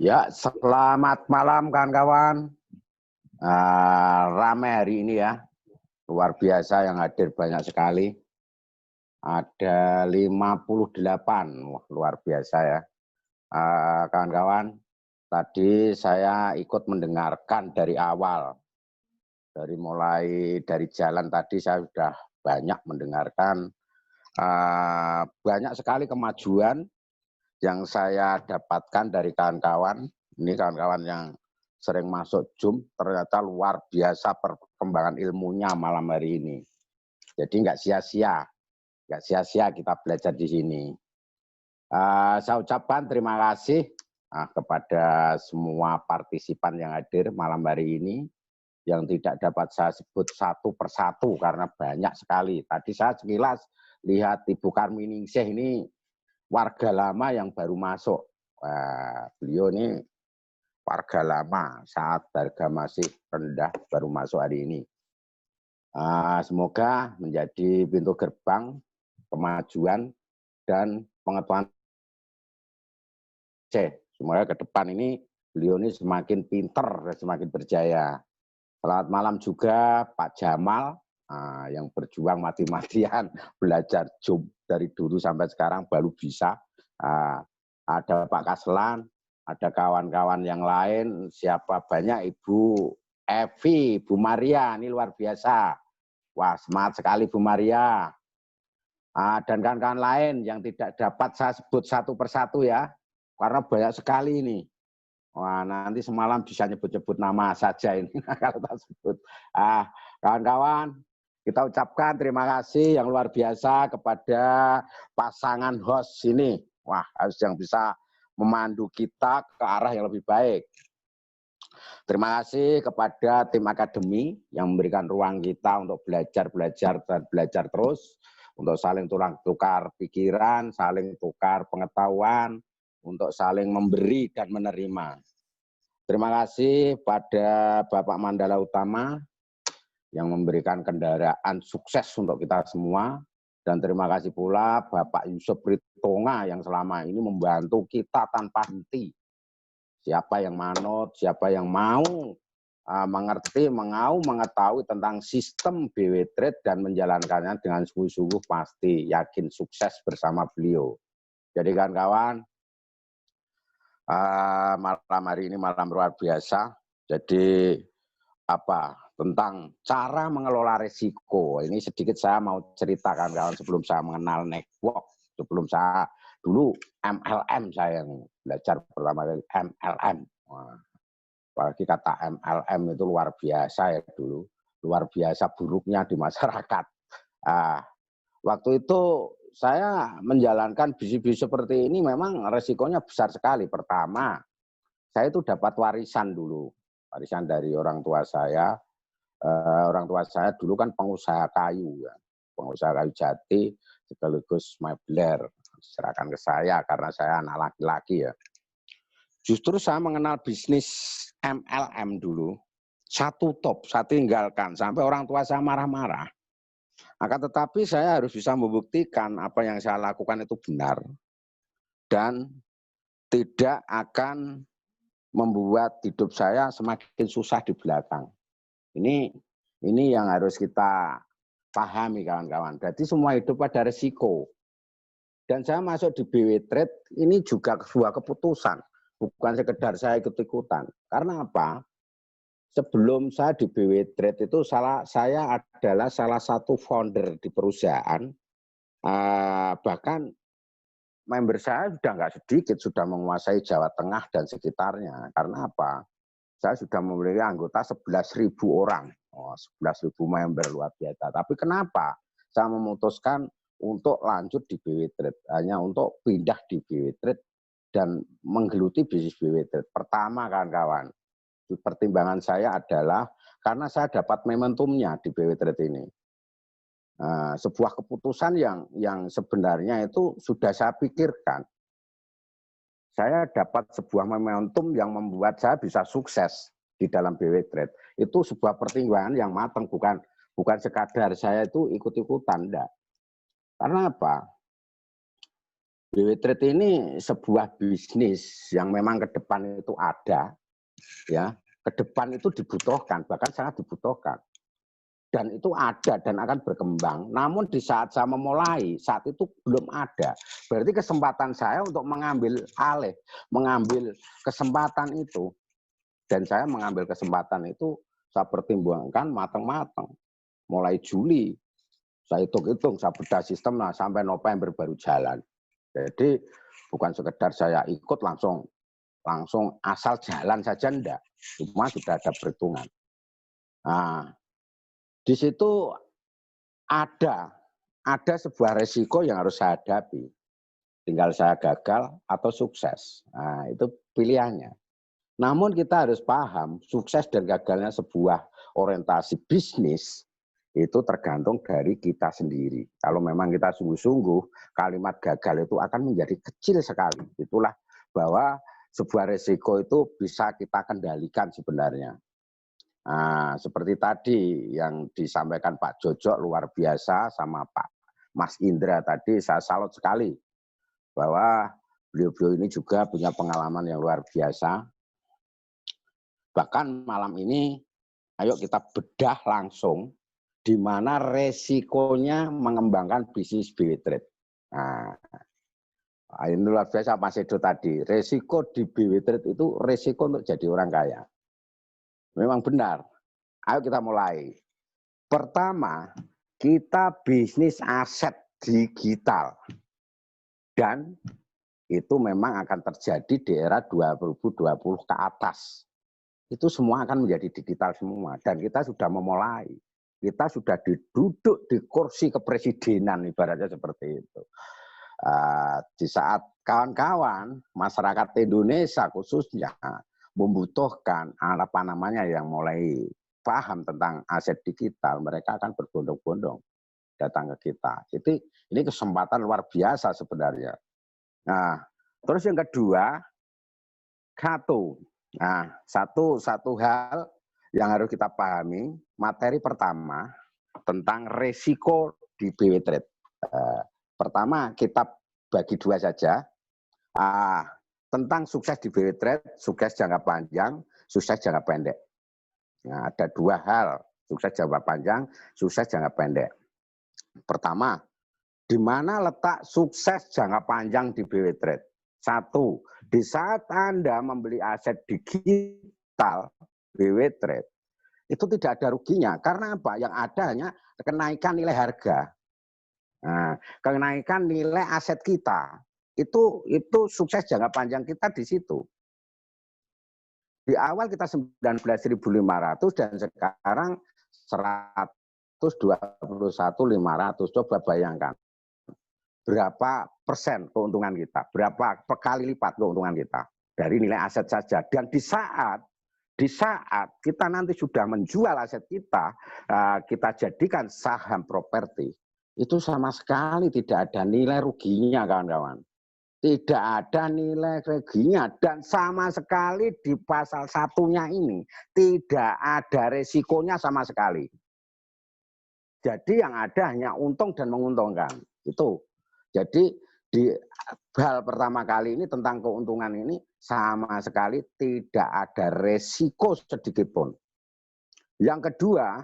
Ya, selamat malam kawan-kawan. Ramai hari ini ya, luar biasa yang hadir banyak sekali. Ada 58, wah, luar biasa ya. Kawan-kawan, tadi saya ikut mendengarkan dari awal. Dari jalan tadi saya sudah banyak mendengarkan. Banyak sekali kemajuan yang saya dapatkan dari kawan-kawan. Ini kawan-kawan yang sering masuk Zoom, ternyata luar biasa perkembangan ilmunya malam hari ini. Jadi nggak sia-sia kita belajar di sini. Saya ucapkan terima kasih kepada semua partisipan yang hadir malam hari ini, yang tidak dapat saya sebut satu persatu karena banyak sekali. Tadi saya sekilas lihat Ibu Karminingsih ini warga lama yang baru masuk. Beliau ini warga lama saat harga masih rendah baru masuk hari ini. Semoga menjadi pintu gerbang kemajuan dan pengetahuan. Semoga ke depan ini beliau ini semakin pinter dan semakin berjaya. Selamat malam juga Pak Jamal yang berjuang mati-matian belajar Zoom dari dulu sampai sekarang baru bisa. Ada Pak Kaslan, ada kawan-kawan yang lain, siapa banyak Ibu Evi, Bu Maria, ini luar biasa. Wah, semangat sekali Bu Maria. Dan kawan-kawan lain yang tidak dapat saya sebut satu persatu ya, karena banyak sekali ini. Wah, nanti semalam bisa nyebut-nyebut nama saja ini kalau tak sebut. Kawan-kawan, kita ucapkan terima kasih yang luar biasa kepada pasangan host ini. Wah, harus yang bisa memandu kita ke arah yang lebih baik. Terima kasih kepada tim akademi yang memberikan ruang kita untuk belajar dan belajar terus, untuk saling tukar pikiran, saling tukar pengetahuan, untuk saling memberi dan menerima. Terima kasih pada Bapak Mandala Utama yang memberikan kendaraan sukses untuk kita semua. Dan terima kasih pula Bapak Yusuf Ritonga yang selama ini membantu kita tanpa henti. Siapa yang manut, siapa yang mau mengerti, mengetahui tentang sistem BW Trade dan menjalankannya dengan sungguh-sungguh pasti yakin sukses bersama beliau. Jadi kawan-kawan, malam hari ini malam luar biasa. Jadi tentang cara mengelola risiko. Ini sedikit saya mau ceritakan kawan sebelum saya mengenal network, sebelum saya dulu MLM saya yang belajar pertama kali MLM. Apalagi kata MLM itu luar biasa ya dulu, luar biasa buruknya di masyarakat. Waktu itu saya menjalankan bisnis seperti ini memang resikonya besar sekali. Pertama, saya itu dapat warisan dulu, warisan dari orang tua saya. Orang tua saya dulu kan pengusaha kayu, ya. Pengusaha kayu jati sekaligus mebler, diserahkan ke saya karena saya anak laki-laki ya. Justru saya mengenal bisnis MLM dulu, satu top, saya tinggalkan sampai orang tua saya marah-marah. Akan tetapi saya harus bisa membuktikan apa yang saya lakukan itu benar dan tidak akan membuat hidup saya semakin susah di belakang. Ini yang harus kita pahami kawan-kawan. Jadi semua hidup ada resiko. Dan saya masuk di BW Trade ini juga sebuah keputusan. Bukan sekedar saya ikut-ikutan. Karena apa? Sebelum saya di BW Trade itu saya adalah salah satu founder di perusahaan. Bahkan member saya sudah nggak sedikit, sudah menguasai Jawa Tengah dan sekitarnya. Karena apa? Saya sudah memiliki anggota 11.000 orang. 11.000 member luar biasa. Tapi kenapa saya memutuskan untuk lanjut di BW Trade? Hanya untuk pindah di BW Trade dan menggeluti bisnis BW Trade. Pertama kawan-kawan, pertimbangan saya adalah karena saya dapat momentumnya di BW Trade ini. Sebuah keputusan yang sebenarnya itu sudah saya pikirkan. Saya dapat sebuah momentum yang membuat saya bisa sukses di dalam BW Trade. Itu sebuah pertimbangan yang matang, bukan sekadar saya itu ikut-ikutan, enggak. Karena apa? BW Trade ini sebuah bisnis yang memang ke depan itu ada, ya. Ke depan itu dibutuhkan, bahkan sangat dibutuhkan. Dan itu ada dan akan berkembang. Namun di saat saya memulai, saat itu belum ada. Berarti kesempatan saya untuk mengambil alih, mengambil kesempatan itu. Dan saya mengambil kesempatan itu, saya pertimbangkan matang-matang. Mulai Juli, saya hitung-hitung, saya bedah sistem, nah, sampai November baru jalan. Jadi bukan sekedar saya ikut langsung asal jalan saja, enggak. Cuma sudah ada perhitungan. Nah, di situ ada sebuah resiko yang harus saya hadapi. Tinggal saya gagal atau sukses. Nah, itu pilihannya. Namun kita harus paham, sukses dan gagalnya sebuah orientasi bisnis itu tergantung dari kita sendiri. Kalau memang kita sungguh-sungguh, kalimat gagal itu akan menjadi kecil sekali. Itulah bahwa sebuah resiko itu bisa kita kendalikan sebenarnya. Nah, seperti tadi yang disampaikan Pak Jojo luar biasa sama Pak Mas Indra tadi, saya salut sekali bahwa beliau-beliau ini juga punya pengalaman yang luar biasa. Bahkan malam ini, ayo kita bedah langsung di mana resikonya mengembangkan bisnis BW Trade. Nah, ini luar biasa Mas Edo tadi. Resiko di BW Trade itu resiko untuk jadi orang kaya. Memang benar. Ayo kita mulai. Pertama, kita bisnis aset digital. Dan itu memang akan terjadi di era 2020 ke atas. Itu semua akan menjadi digital semua. Dan kita sudah memulai. Kita sudah duduk di kursi kepresidenan, ibaratnya seperti itu. Di saat kawan-kawan, masyarakat Indonesia khususnya, membutuhkan apa namanya yang mulai paham tentang aset digital, mereka akan berbondong-bondong datang ke kita. Jadi ini kesempatan luar biasa sebenarnya. Nah, terus yang kedua, satu hal yang harus kita pahami, materi pertama tentang resiko di BW Trade. Pertama kita bagi dua saja, tentang sukses di BW Trade, sukses jangka panjang, sukses jangka pendek. Nah, ada dua hal, sukses jangka panjang, sukses jangka pendek. Pertama, di mana letak sukses jangka panjang di BW Trade? Satu, di saat Anda membeli aset digital BW Trade, itu tidak ada ruginya. Karena apa? Yang ada hanya kenaikan nilai harga. Nah, kenaikan nilai aset kita. Itu sukses jangka panjang kita di situ. Di awal kita 19.500 dan sekarang 121.500. Coba bayangkan. Berapa persen keuntungan kita, berapa kali lipat keuntungan kita dari nilai aset saja. Dan di saat kita nanti sudah menjual aset kita, kita jadikan saham properti, itu sama sekali tidak ada nilai ruginya, kawan-kawan. Tidak ada nilai ruginya, dan sama sekali di pasal satunya ini tidak ada resikonya sama sekali. Jadi yang ada hanya untung dan menguntungkan. Itu. Jadi di hal pertama kali ini tentang keuntungan ini sama sekali tidak ada resiko sedikit pun. Yang kedua,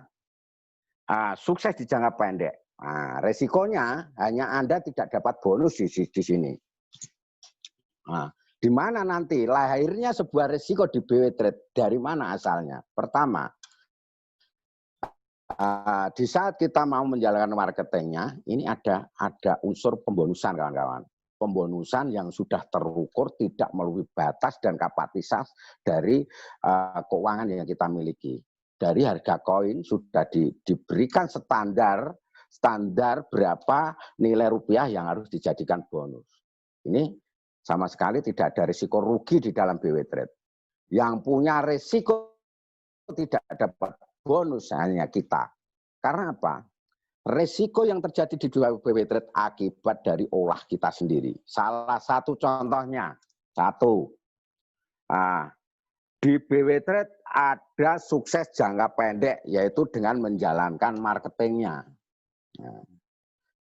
sukses di jangka pendek. Nah, resikonya hanya Anda tidak dapat bonus di sini. Nah, di mana nanti lahirnya sebuah resiko di BW Trade? Dari mana asalnya? Pertama, di saat kita mau menjalankan marketingnya, ini ada unsur pembonusan, kawan-kawan. Pembonusan yang sudah terukur, tidak melebihi batas dan kapasitas dari keuangan yang kita miliki. Dari harga koin sudah diberikan standar berapa nilai rupiah yang harus dijadikan bonus. Ini sama sekali tidak ada risiko rugi di dalam BW Trade. Yang punya risiko tidak dapat bonus hanya kita. Karena apa? Resiko yang terjadi di BW Trade akibat dari olah kita sendiri. Salah satu contohnya, di BW Trade ada sukses jangka pendek, yaitu dengan menjalankan marketingnya.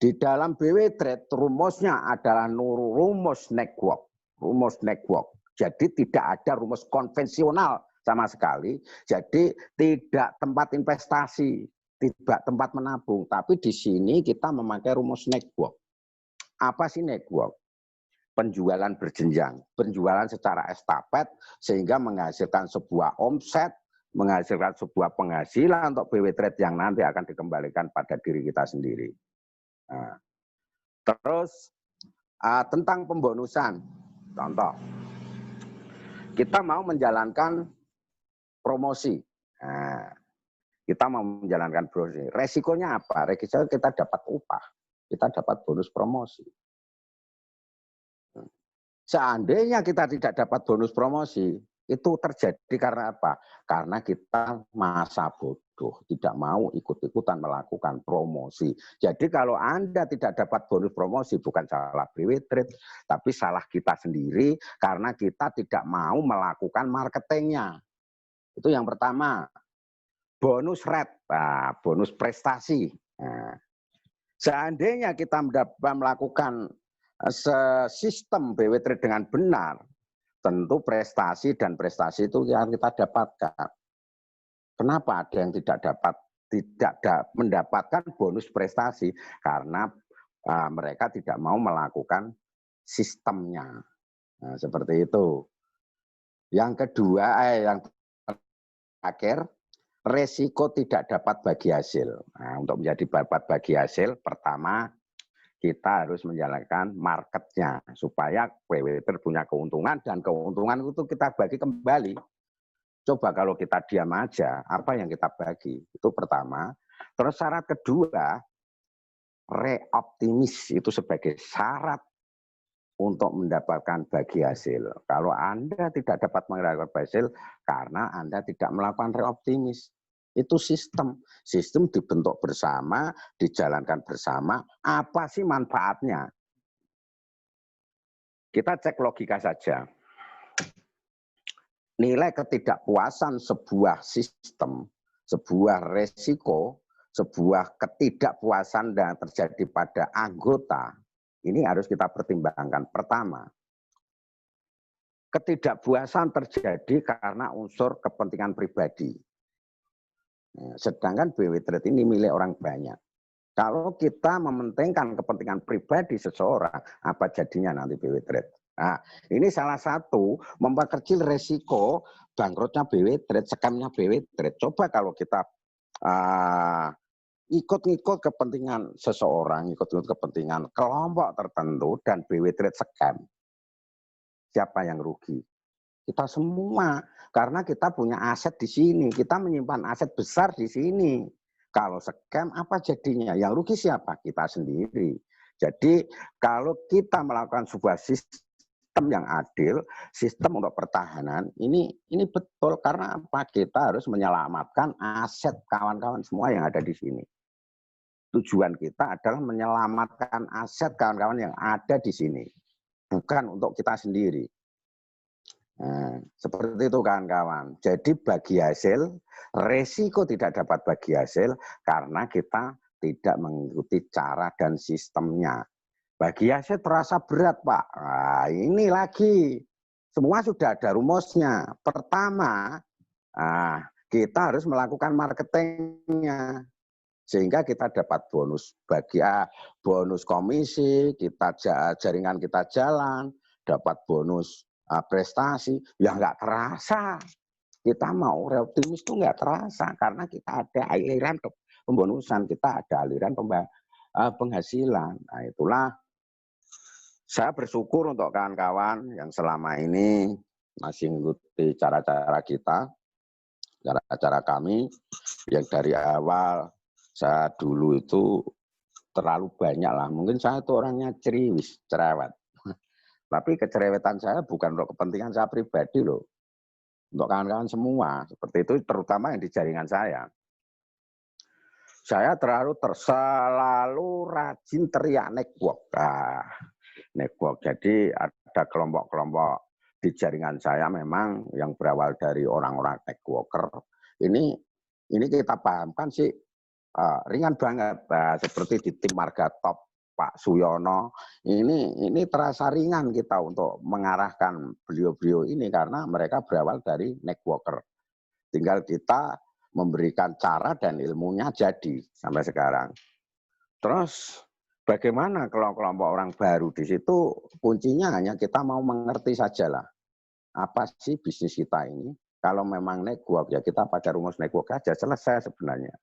Di dalam BW Trade rumusnya adalah rumus network. Rumus network. Jadi tidak ada rumus konvensional sama sekali. Jadi tidak tempat investasi, tidak tempat menabung. Tapi di sini kita memakai rumus network. Apa sih network? Penjualan berjenjang, penjualan secara estafet sehingga menghasilkan sebuah omset, menghasilkan sebuah penghasilan untuk BW Trade yang nanti akan dikembalikan pada diri kita sendiri. Nah, terus tentang pembonusan, contoh, kita mau menjalankan promosi. Nah, kita mau menjalankan promosi. Resikonya apa? Resikonya kita dapat upah, kita dapat bonus promosi. Seandainya kita tidak dapat bonus promosi, itu terjadi karena apa? Karena kita masa bodoh, tidak mau ikut-ikutan melakukan promosi. Jadi kalau Anda tidak dapat bonus promosi, bukan salah BW Trade, tapi salah kita sendiri karena kita tidak mau melakukan marketingnya. Itu yang pertama. Bonus rate, bonus prestasi. Nah, seandainya kita melakukan sistem BW Trade dengan benar, tentu prestasi dan prestasi itu yang kita dapatkan. Kenapa ada yang tidak mendapatkan bonus prestasi? Karena mereka tidak mau melakukan sistemnya. Nah, seperti itu. Yang kedua, yang terakhir, resiko tidak dapat bagi hasil. Nah, untuk menjadi dapat bagi hasil, pertama kita harus menjalankan marketnya supaya BW Trade punya keuntungan dan keuntungan itu kita bagi kembali. Coba kalau kita diam aja, apa yang kita bagi? Itu pertama. Terus syarat kedua, reoptimis itu sebagai syarat untuk mendapatkan bagi hasil. Kalau Anda tidak dapat mendapatkan bagi hasil karena Anda tidak melakukan reoptimis. Itu sistem. Sistem dibentuk bersama, dijalankan bersama. Apa sih manfaatnya? Kita cek logika saja. Nilai ketidakpuasan sebuah sistem, sebuah resiko, sebuah ketidakpuasan yang terjadi pada anggota, ini harus kita pertimbangkan. Pertama, ketidakpuasan terjadi karena unsur kepentingan pribadi. Sedangkan BW Trade ini milik orang banyak. Kalau kita mementingkan kepentingan pribadi seseorang, apa jadinya nanti BW Trade? Nah, ini salah satu memperkecil resiko bangkrutnya BW Trade, scamnya BW Trade. Coba kalau kita ikut-ikut kepentingan seseorang, ikut-ikut kepentingan kelompok tertentu dan BW Trade scam, siapa yang rugi? Kita semua, karena kita punya aset di sini, kita menyimpan aset besar di sini. Kalau scam apa jadinya? Yang rugi siapa? Kita sendiri. Jadi kalau kita melakukan sebuah sistem yang adil, sistem untuk pertahanan, ini betul karena apa? Kita harus menyelamatkan aset kawan-kawan semua yang ada di sini. Tujuan kita adalah menyelamatkan aset kawan-kawan yang ada di sini, bukan untuk kita sendiri. Nah, seperti itu kawan-kawan. Jadi bagi hasil, resiko tidak dapat bagi hasil karena kita tidak mengikuti cara dan sistemnya. Bagi hasil terasa berat, Pak. Nah, ini lagi. Semua sudah ada rumusnya. Pertama, kita harus melakukan marketingnya. Sehingga kita dapat bonus bonus komisi, jaringan kita jalan, dapat bonus prestasi, ya nggak terasa. Kita mau reoptimis itu nggak terasa karena kita ada aliran pembonusan, kita ada aliran penghasilan. Nah, itulah saya bersyukur untuk kawan-kawan yang selama ini masih mengikuti cara-cara kita, cara-cara kami yang dari awal saya dulu itu terlalu banyak lah. Mungkin saya itu orangnya cerewet. Tapi kecerewetan saya bukan untuk kepentingan saya pribadi loh. Untuk kawan-kawan semua. Seperti itu terutama yang di jaringan saya. Saya selalu rajin teriak network. Network. Jadi ada kelompok-kelompok di jaringan saya memang yang berawal dari orang-orang networker. Ini kita pahamkan sih ringan banget. Seperti di tim Marga Top. Pak Suyono, ini terasa ringan kita untuk mengarahkan beliau-beliau ini karena mereka berawal dari networker. Tinggal kita memberikan cara dan ilmunya jadi sampai sekarang. Terus bagaimana kelompok orang baru di situ? Kuncinya hanya kita mau mengerti sajalah. Apa sih bisnis kita ini? Kalau memang network ya kita pada rumus network aja selesai sebenarnya.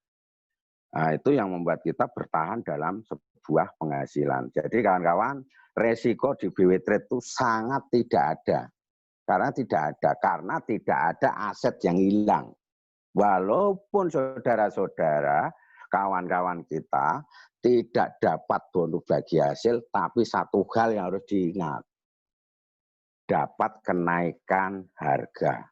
Nah, itu yang membuat kita bertahan dalam sebuah penghasilan. Jadi kawan-kawan, resiko di BW Trade itu sangat tidak ada. Karena tidak ada aset yang hilang. Walaupun saudara-saudara, kawan-kawan kita tidak dapat bonus bagi hasil, tapi satu hal yang harus diingat, dapat kenaikan harga.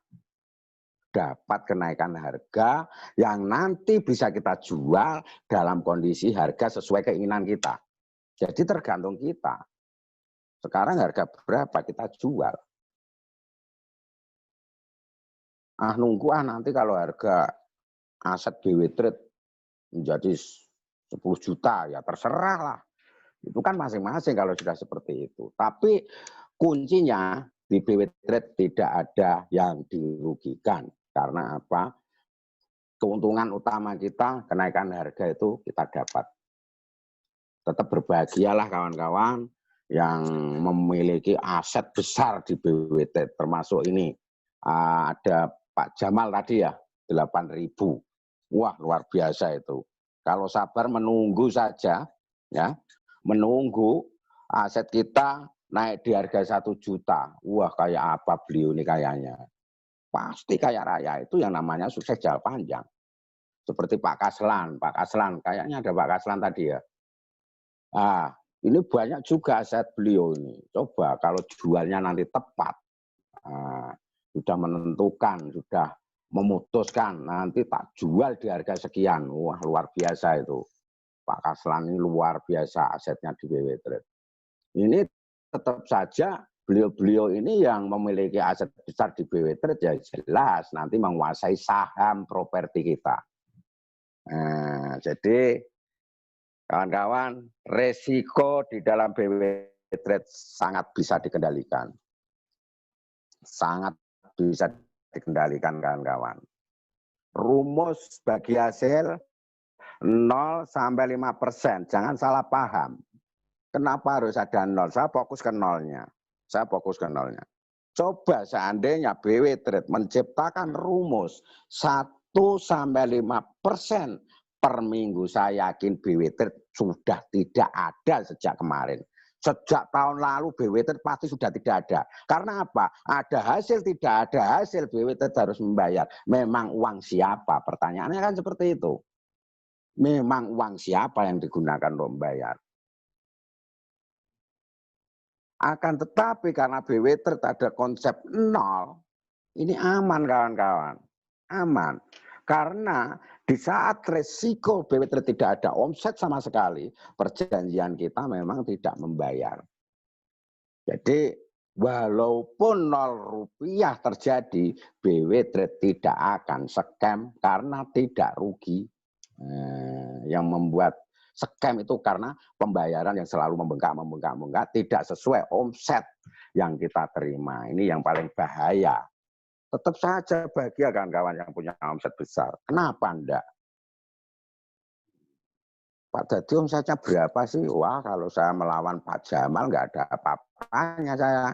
Dapat kenaikan harga yang nanti bisa kita jual dalam kondisi harga sesuai keinginan kita. Jadi tergantung kita. Sekarang harga berapa kita jual. Nunggu nanti kalau harga aset BW Trade menjadi 10 juta ya terserah lah. Itu kan masing-masing kalau sudah seperti itu. Tapi kuncinya di BW Trade tidak ada yang dirugikan. Karena apa? Keuntungan utama kita, kenaikan harga itu kita dapat. Tetap berbahagialah kawan-kawan yang memiliki aset besar di BW Trade. Termasuk ini, ada Pak Jamal tadi ya, 8.000. Wah, luar biasa itu. Kalau sabar menunggu saja, ya, menunggu aset kita naik di harga 1 juta. Wah, kayak apa beliau ini kayaknya. Pasti kaya raya itu yang namanya sukses jangka panjang. Seperti Pak Kaslan. Pak Kaslan, kayaknya ada Pak Kaslan tadi ya. Ini banyak juga aset beliau ini. Coba kalau jualnya nanti tepat, sudah menentukan, sudah memutuskan, nanti tak jual di harga sekian. Wah, luar biasa itu. Pak Kaslan ini luar biasa asetnya di BW Trade. Ini tetap saja beliau-beliau ini yang memiliki aset besar di BW Trade ya jelas nanti menguasai saham properti kita. Jadi kawan-kawan, resiko di dalam BW Trade sangat bisa dikendalikan. Sangat bisa dikendalikan kawan-kawan. Rumus bagi hasil 0 sampai 5%. Jangan salah paham. Kenapa harus ada 0? Saya fokus ke nolnya. Coba seandainya BW Trade menciptakan rumus 1 sampai 5% per minggu, saya yakin BW Trade sudah tidak ada sejak kemarin. Sejak tahun lalu BW Trade pasti sudah tidak ada. Karena apa? Ada hasil, tidak ada hasil, BW Trade harus membayar. Memang uang siapa? Pertanyaannya kan seperti itu. Memang uang siapa yang digunakan untuk membayar? Akan tetapi karena BW Trade ada konsep 0, ini aman kawan-kawan. Aman. Karena di saat resiko BW Trade tidak ada omset sama sekali, perjanjian kita memang tidak membayar. Jadi walaupun 0 rupiah terjadi, BW Trade tidak akan scam karena tidak rugi. Yang membuat scam itu karena pembayaran yang selalu membengkak, tidak sesuai omset yang kita terima. Ini yang paling bahaya. Tetap saja bahagia kawan-kawan yang punya omset besar. Kenapa enggak? Pak Dadi omsetnya berapa sih? Wah, kalau saya melawan Pak Jamal enggak ada apa-apanya saya.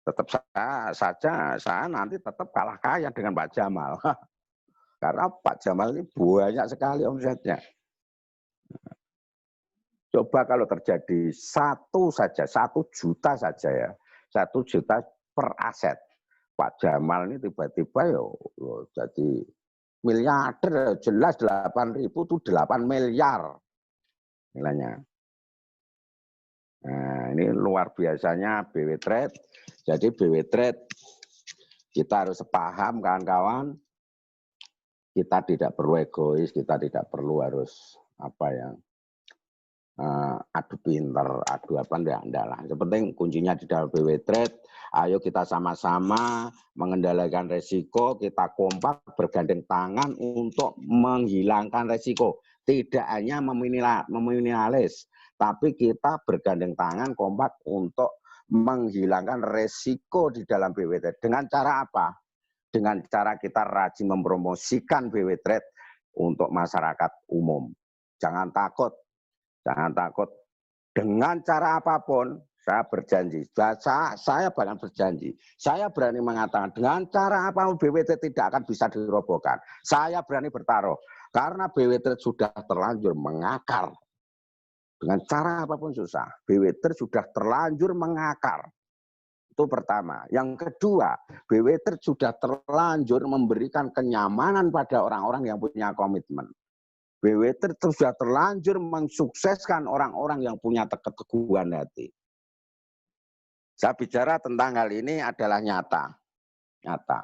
Tetap saya nanti tetap kalah kaya dengan Pak Jamal. Karena Pak Jamal ini banyak sekali omsetnya. Coba kalau terjadi 1 juta saja ya, 1 juta per aset. Pak Jamal ini tiba-tiba jadi miliarder, jelas 8.000 itu 8 miliar nilainya. Nah, ini luar biasanya BW Trade. Jadi BW Trade kita harus sepaham kawan-kawan. Kita tidak perlu egois, kita tidak perlu harus adu pinter, adu apa enggak lah. Yang penting kuncinya di dalam BW Trade. Ayo kita sama-sama mengendalikan resiko, kita kompak bergandeng tangan untuk menghilangkan resiko. Tidak hanya meminimalis, tapi kita bergandeng tangan kompak untuk menghilangkan resiko di dalam BW Trade. Dengan cara apa? Dengan cara kita rajin mempromosikan BW Trade untuk masyarakat umum. Jangan takut, jangan takut. Dengan cara apapun, saya berjanji, saya bahkan berjanji, saya berani mengatakan dengan cara apapun BW Trade tidak akan bisa dirobohkan. Saya berani bertaruh, karena BW Trade sudah terlanjur mengakar. Dengan cara apapun susah, BW Trade sudah terlanjur mengakar. Itu pertama. Yang kedua, BW Trade sudah terlanjur memberikan kenyamanan pada orang-orang yang punya komitmen. BW Trade sudah terlanjur mensukseskan orang-orang yang punya keteguhan hati. Saya bicara tentang hal ini adalah nyata. Nyata.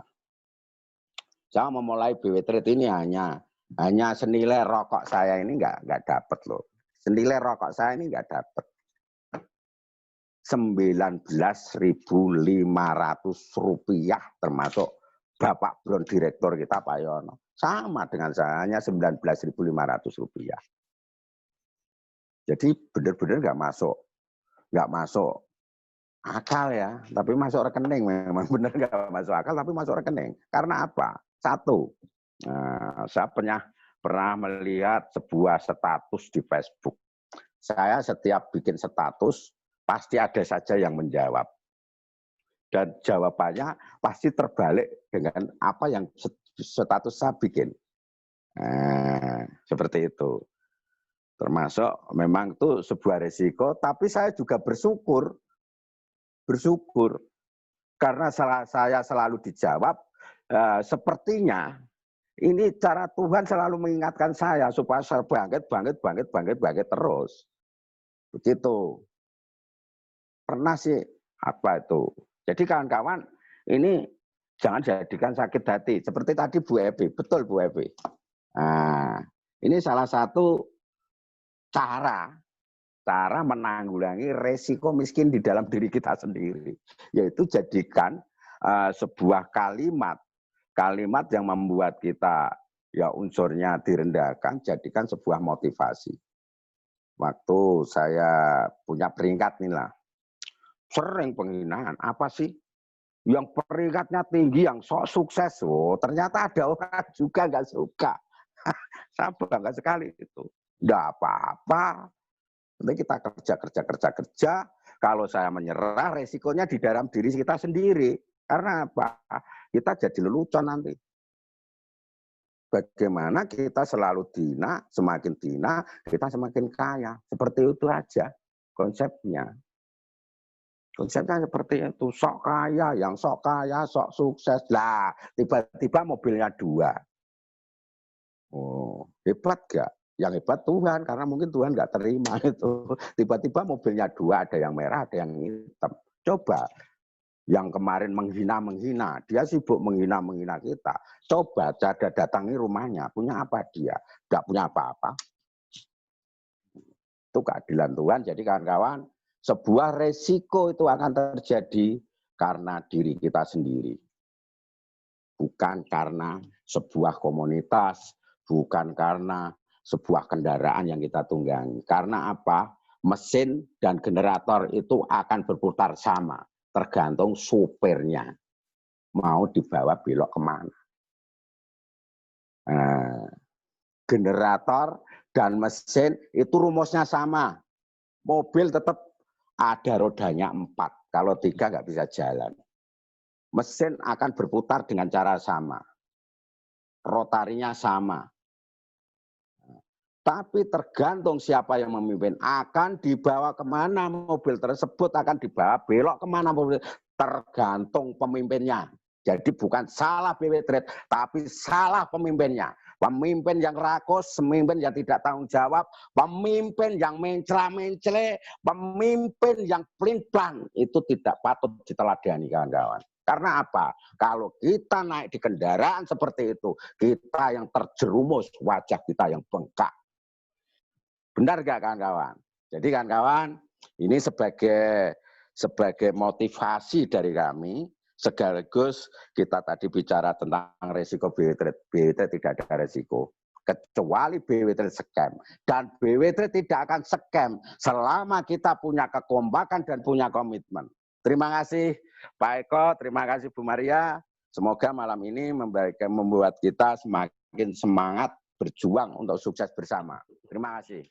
Saya memulai BW Trade ini hanya senilai rokok saya ini nggak dapat loh. Senilai rokok saya ini nggak dapat. 19.500 rupiah termasuk Bapak Bron Direktur kita Pak Yono. Sama dengan saya, hanya 19.500 rupiah. Jadi benar-benar nggak masuk akal ya, tapi masuk rekening. Memang benar nggak masuk akal, tapi masuk rekening. Karena apa? Satu, saya pernah melihat sebuah status di Facebook. Saya setiap bikin status pasti ada saja yang menjawab. Dan jawabannya pasti terbalik dengan apa yang status saya bikin. Seperti itu. Termasuk memang itu sebuah resiko, tapi saya juga bersyukur. Karena saya selalu dijawab, sepertinya ini cara Tuhan selalu mengingatkan saya supaya saya bangkit terus. Begitu. Pernah sih, apa itu. Jadi kawan-kawan, ini jangan jadikan sakit hati. Seperti tadi Bu Evi, betul Bu Evi. Nah, ini salah satu cara menanggulangi resiko miskin di dalam diri kita sendiri. Yaitu jadikan sebuah kalimat yang membuat kita ya unsurnya direndahkan, jadikan sebuah motivasi. Waktu saya punya peringkat nih lah, sering penghinaan. Apa sih? Yang peringkatnya tinggi, yang sok sukses. Oh, ternyata ada orang juga nggak suka. Saya bangga sekali itu. Nggak apa-apa. Nanti kita kerja. Kalau saya menyerah, resikonya di dalam diri kita sendiri. Karena apa? Kita jadi lelucon nanti. Bagaimana kita selalu semakin kita semakin kaya. Seperti itu aja konsepnya. Konsepnya seperti itu, sok kaya, sok sukses. Lah, tiba-tiba mobilnya 2. Oh, hebat gak? Yang hebat Tuhan, karena mungkin Tuhan nggak terima itu. Tiba-tiba mobilnya 2, ada yang merah, ada yang hitam. Coba, yang kemarin menghina, dia sibuk menghina kita. Coba datangi rumahnya, punya apa dia? Nggak punya apa-apa. Itu keadilan Tuhan, jadi kawan-kawan, sebuah resiko itu akan terjadi karena diri kita sendiri. Bukan karena sebuah komunitas, bukan karena sebuah kendaraan yang kita tunggangi. Karena apa? Mesin dan generator itu akan berputar sama, tergantung supirnya. Mau dibawa belok kemana. Generator dan mesin itu rumusnya sama. Mobil tetap ada rodanya 4, kalau 3 nggak bisa jalan. Mesin akan berputar dengan cara sama. Rotarinya sama. Tapi tergantung siapa yang memimpin. Akan dibawa kemana mobil tersebut, akan dibawa belok kemana mobil. Tergantung pemimpinnya. Jadi bukan salah BW Trade, tapi salah pemimpinnya. Pemimpin yang rakus, pemimpin yang tidak tanggung jawab, pemimpin yang mencela-mencele, pemimpin yang pelin-pelan, itu tidak patut diteladani kawan-kawan. Karena apa? Kalau kita naik di kendaraan seperti itu, kita yang terjerumus, wajah kita yang bengkak. Benar gak kawan-kawan? Jadi kawan-kawan, ini sebagai motivasi dari kami, sekaligus kita tadi bicara tentang resiko BW Trade. BW Trade tidak ada resiko. kecuali BW Trade scam. Dan BW Trade tidak akan scam selama kita punya kekompakan dan punya komitmen. Terima kasih Pak Eko, terima kasih Bu Maria. Semoga malam ini membuat kita semakin semangat berjuang untuk sukses bersama. Terima kasih.